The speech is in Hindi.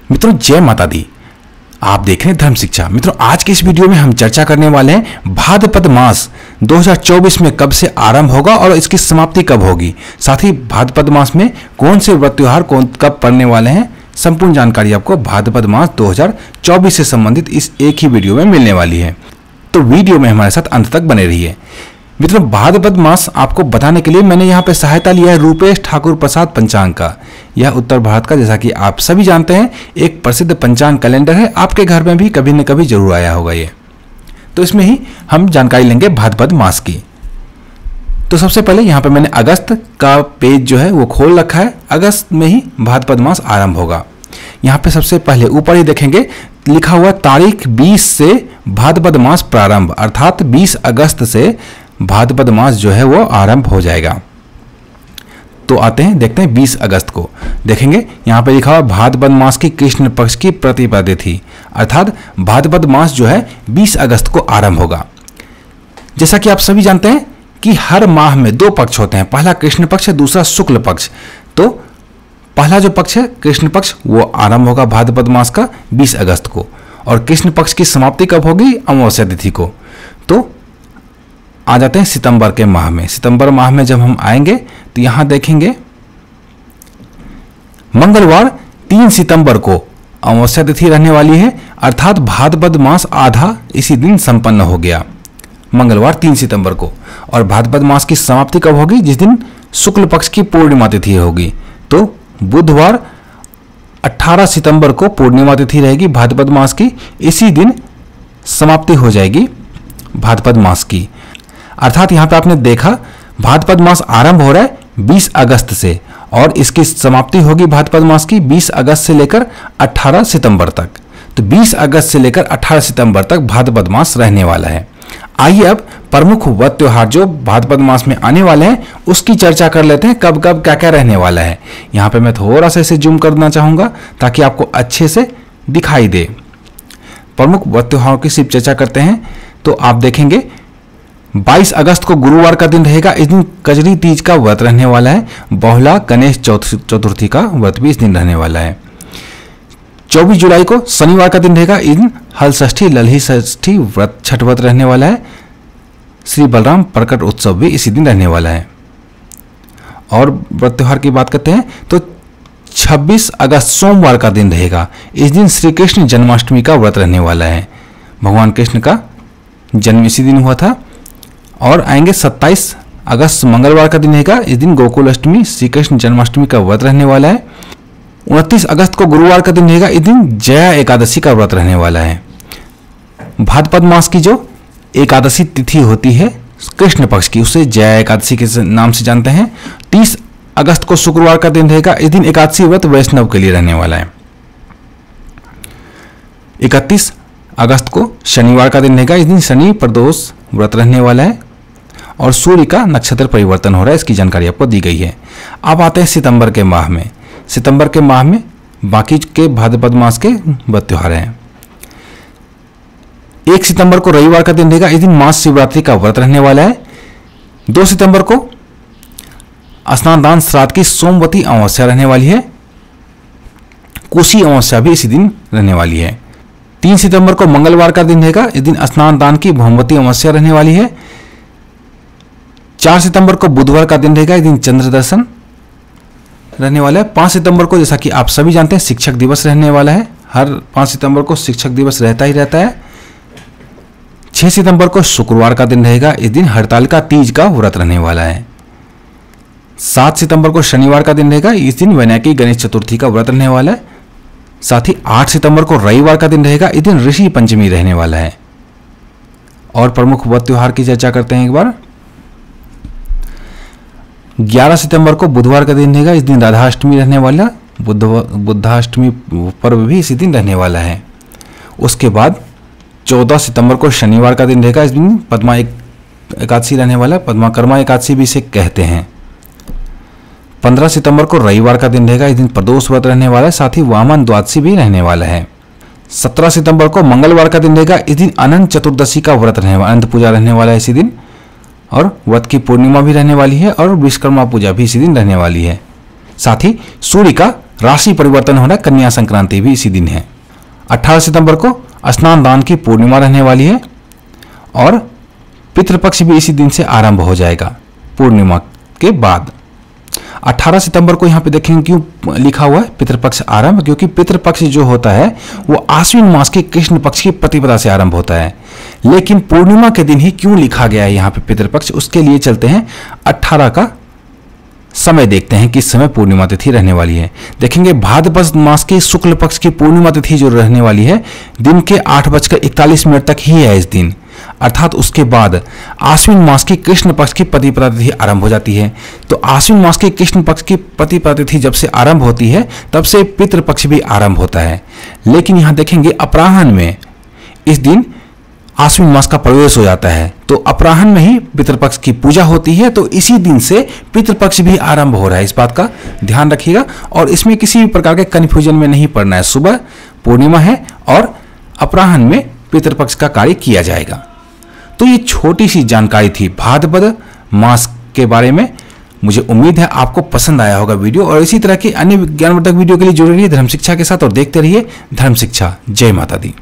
मित्रों जय माता दी। आप देख रहे हैं धर्म शिक्षा। मित्रों आज के इस वीडियो में हम चर्चा करने वाले हैं भाद्रपद मास 2024 में कब से आरंभ होगा और इसकी समाप्ति कब होगी। साथ ही भाद्रपद मास में कौन से व्रत त्योहार कब पड़ने वाले हैं, संपूर्ण जानकारी आपको भाद्रपद मास 2024 से संबंधित इस एक ही वीडियो में मिलने वाली है। तो वीडियो में हमारे साथ अंत तक बने रहिए। मित्रों भाद्रपद मास आपको बताने के लिए मैंने यहाँ पे सहायता लिया है रूपेश ठाकुर प्रसाद पंचांग का। यह उत्तर भारत का, जैसा कि आप सभी जानते हैं, एक प्रसिद्ध पंचांग कैलेंडर है। आपके घर में भी कभी न कभी जरूर आया होगा ये। तो इसमें ही हम जानकारी लेंगे भाद्रपद मास की। तो सबसे पहले यहाँ पे मैंने अगस्त का पेज जो है वो खोल रखा है। अगस्त में ही भाद्रपद मास आरंभ होगा। यहाँ पे सबसे पहले ऊपर ही देखेंगे लिखा हुआ तारीख 20 से भाद्रपद मास प्रारंभ, अर्थात 20 अगस्त से भाद्रपद मास जो है वो आरंभ हो जाएगा। तो आते हैं देखते हैं 20 अगस्त को। देखेंगे यहाँ पे लिखा हुआ भाद्रपद मास की कृष्ण पक्ष की प्रतिपदा तिथि, अर्थात भाद्रपद मास जो है 20 अगस्त को आरंभ होगा। जैसा कि आप सभी जानते हैं कि हर माह में दो पक्ष होते हैं, पहला कृष्ण पक्ष है, दूसरा शुक्ल पक्ष। तो पहला जो पक्ष है कृष्ण पक्ष वो आरंभ होगा भाद्रपद मास का 20 अगस्त को, और कृष्ण पक्ष की समाप्ति कब होगी? अमावस्या तिथि को। तो आ जाते हैं सितंबर के माह में। सितंबर माह में जब हम आएंगे तो यहां देखेंगे मंगलवार 3 सितंबर को अमावस्या तिथि रहने वाली है, अर्थात भाद्रपद मास आधा इसी दिन संपन्न हो गया, मंगलवार 3 सितंबर को। और भाद्रपद मास की समाप्ति कब होगी? जिस दिन शुक्ल पक्ष की पूर्णिमा तिथि होगी। तो बुधवार 18 सितंबर को पूर्णिमा तिथि रहेगी भाद्रपद मास की। इसी दिन समाप्ति हो जाएगी भाद्रपद मास की। अर्थात यहाँ पे आपने देखा भाद्रपद मास आरंभ हो रहा है 20 अगस्त से, और इसकी समाप्ति होगी भाद्रपद मास की 20 अगस्त से लेकर 18 सितंबर तक। तो 20 अगस्त से लेकर 18 सितंबर तक भाद्रपद मास रहने वाला है। आइए अब प्रमुख व्रत त्योहार जो भाद्रपद मास में आने वाले हैं उसकी चर्चा कर लेते हैं, कब कब क्या क्या रहने वाला है। यहाँ पे मैं थोड़ा सा इसे जूम करना चाहूँगा ताकि आपको अच्छे से दिखाई दे। प्रमुख व्रत त्योहारों की सिर्फ चर्चा करते हैं तो आप देखेंगे 22 अगस्त को गुरुवार का दिन रहेगा। इस दिन कजरी तीज का व्रत रहने वाला है। बहुला गणेश चतुर्थी का व्रत भी इस दिन रहने वाला है। 24 जुलाई को शनिवार का दिन रहेगा। इस दिन हल षष्ठी लल्ही षष्ठी व्रत छठ व्रत रहने वाला है। श्री बलराम प्रकट उत्सव भी इसी दिन रहने वाला है। और व्रत त्योहार की बात करते हैं तो 26 अगस्त सोमवार का दिन रहेगा। इस दिन श्री कृष्ण जन्माष्टमी का व्रत रहने वाला है। भगवान कृष्ण का जन्म इसी दिन हुआ था। और आएंगे 27 अगस्त मंगलवार का दिन रहेगा। इस दिन गोकुल अष्टमी श्री कृष्ण जन्माष्टमी का व्रत रहने वाला है। 29 अगस्त को गुरुवार का दिन रहेगा। इस दिन जया एकादशी का व्रत रहने वाला है। भाद्रपद मास की जो एकादशी तिथि होती है कृष्ण पक्ष की, उसे जया एकादशी के नाम से जानते हैं। 30 अगस्त को शुक्रवार का दिन रहेगा। इस दिन एकादशी व्रत वैष्णव के लिए रहने वाला है। 31 अगस्त को शनिवार का दिन रहेगा। इस दिन शनि प्रदोष व्रत रहने वाला है। और सूर्य का नक्षत्र परिवर्तन हो रहा है, इसकी जानकारी आपको दी गई है। अब आते हैं सितंबर के माह में। सितंबर के माह में बाकी के भाद्रपद मास के व्रत त्योहार हैं। 1 सितंबर को रविवार का दिन रहेगा। इस दिन मास शिवरात्रि का व्रत रहने वाला है। 2 सितंबर को स्नान दान श्राद्ध की सोमवती अमावस्या रहने वाली है। कोसी अमावस्या भी इसी दिन रहने वाली है। 3 सितंबर को मंगलवार का दिन रहेगा। इस दिन स्नान दान की भौमवती अमावस्या रहने वाली है। 4 सितंबर को बुधवार का दिन रहेगा। इस दिन चंद्र दर्शन रहने वाला है। 5 सितंबर को, जैसा कि आप सभी जानते हैं, शिक्षक दिवस रहने वाला है। हर 5 सितंबर को शिक्षक दिवस रहता ही रहता है। 6 सितंबर को शुक्रवार का दिन रहेगा। इस दिन हरतालिका तीज का व्रत रहने वाला है। 7 सितंबर को शनिवार का दिन रहेगा। इस दिन वैनायकी गणेश चतुर्थी का व्रत रहने वाला है। साथ ही 8 सितंबर को रविवार का दिन रहेगा। इस दिन ऋषि पंचमी रहने वाला है। और प्रमुख व्रत त्योहार की चर्चा करते हैं एक बार। 11 सितंबर को बुधवार का दिन रहेगा। इस दिन राधाष्टमी रहने वाला, बुद्धाष्टमी पर्व भी इसी दिन रहने वाला है। उसके बाद 14 सितंबर को शनिवार का दिन रहेगा। इस दिन पद्मा एकादशी रहने वाला, पद्माकर्मा एकादशी भी इसे कहते हैं। 15 सितंबर को रविवार का दिन रहेगा। इस दिन प्रदोष व्रत रहने वाला है। साथ ही वामन द्वादशी भी रहने वाला है। 17 सितंबर को मंगलवार का दिन रहेगा। इस दिन अनंत चतुर्दशी का व्रत रहने वाला, अनंत पूजा रहने वाला है इसी दिन। और व्रत की पूर्णिमा भी रहने वाली है। और विश्वकर्मा पूजा भी इसी दिन रहने वाली है। साथ ही सूर्य का राशि परिवर्तन हो रहा है, कन्या संक्रांति भी इसी दिन है। 18 सितंबर को स्नान दान की पूर्णिमा रहने वाली है और पितृपक्ष भी इसी दिन से आरंभ हो जाएगा पूर्णिमा के बाद। 18 सितंबर को यहाँ पे देखेंगे क्यों लिखा हुआ है पितृपक्ष आरंभ, क्योंकि पितृपक्ष जो होता है वो आश्विन मास के कृष्ण पक्ष की प्रतिपदा से आरंभ होता है। लेकिन पूर्णिमा के दिन ही क्यों लिखा गया है यहाँ पे पितृपक्ष, उसके लिए चलते हैं 18 का समय देखते हैं किस समय पूर्णिमा तिथि रहने वाली है। देखेंगे भाद्रपद मास के शुक्ल पक्ष की पूर्णिमा तिथि जो रहने वाली है दिन के 8:41 तक ही है इस दिन, अर्थात उसके बाद आश्विन मास की कृष्ण पक्ष की प्रतिपदा तिथि आरंभ हो जाती है। तो आश्विन मास की कृष्ण पक्ष की प्रतिपदा तिथि जब से आरंभ होती है तब से पितृपक्ष भी आरंभ होता है। लेकिन यहाँ देखेंगे अपराह्न में इस दिन आश्विन मास का प्रवेश हो जाता है, तो अपराह्न में ही पितृपक्ष की पूजा होती है, तो इसी दिन से पितृपक्ष भी आरंभ हो रहा है। इस बात का ध्यान रखिएगा और इसमें किसी भी प्रकार के कन्फ्यूजन में नहीं पड़ना है। सुबह पूर्णिमा है और अपराह्न में पितृपक्ष का कार्य किया जाएगा। तो ये छोटी सी जानकारी थी भाद्रपद मास के बारे में। मुझे उम्मीद है आपको पसंद आया होगा वीडियो, और इसी तरह की अन्य ज्ञानवर्धक वीडियो के लिए जुड़े रहिए धर्म शिक्षा के साथ और देखते रहिए धर्म शिक्षा। जय माता दी।